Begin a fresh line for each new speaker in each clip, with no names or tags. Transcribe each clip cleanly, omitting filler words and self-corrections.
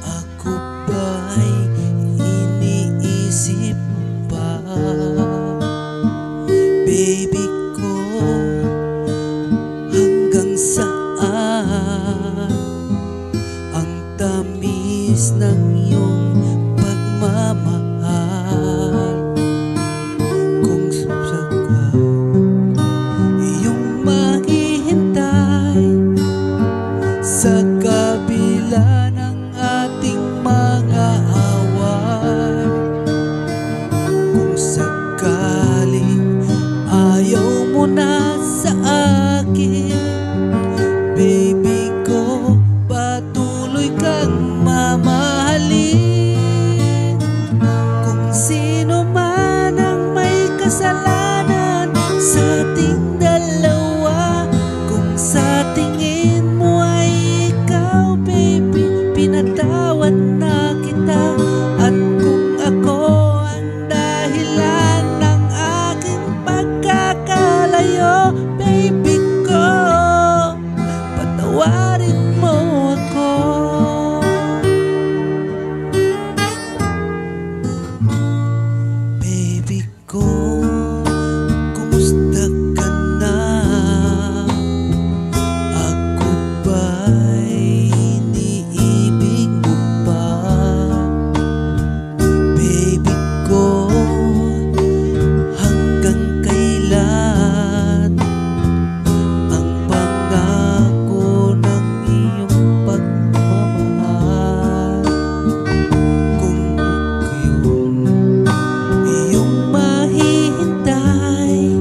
Ako ba'y iniisip pa? Baby ko, hanggang saan ang tamis ng iyong pagmamahal? Kung sakal iyong mahihintay sa kabila ng ating mga away, kung sakaling ayaw mo na sa akin, baby ko, patuloy kang mamahalin. Kung sino man ang may kasalanan sa ating dalawa, kung sa tingin mo ay ikaw, baby, pinatawad na kita. At kung ako ang dahilan ng aking pagkakalayo, baby ko, patawarin mo ako. Baby ko, kumusta ka na? Ako ba'y iniibig mo pa? Baby ko, hanggang kailan ang pangako ng iyong pagmamahal? Kung yun iyong mahihintay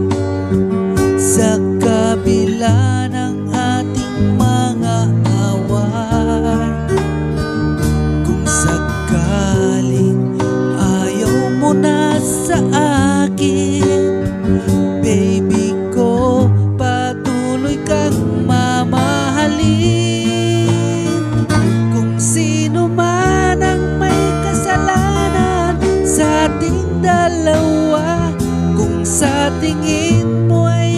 sa kabila ng ating mga away, kung sakaling ayaw mo na sa akin, baby ko, patuloy kang mamahalin. Kung sino man ang may kasalanan sa ating dalawa, kung sa tingin mo ay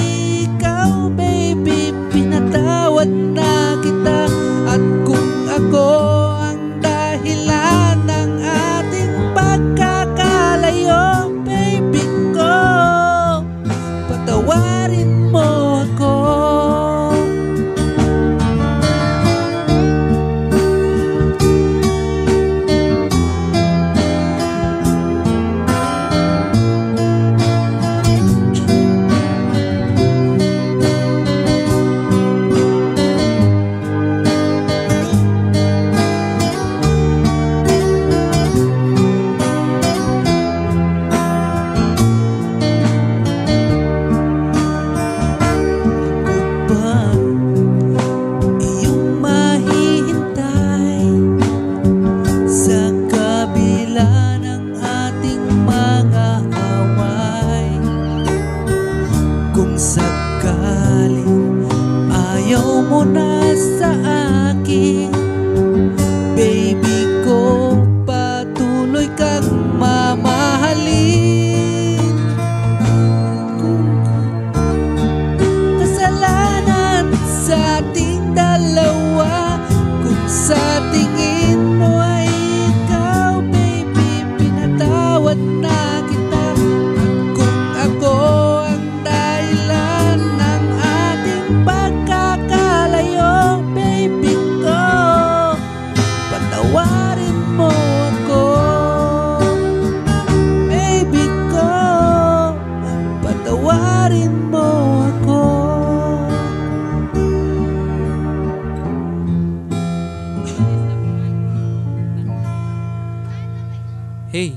ikaw, baby, pinatawad na kita. At kung ako ang dahilan ng ating pagkakalayo, baby ko, patawarin mo ako. Iyong mahihintay sa kabila ng ating mga away, kung sakaling ayaw mo na sa akin, baby ko, patuloy kang mamahalin. Kasalanan sa ating dalawa, kung sa tingin mo ay ikaw, baby, pinatawad na kita. At kung ako ang dahilan ng ating pagkakalayo, baby ko, patawarin mo ako. Baby ko, patawarin mo ako. Hey,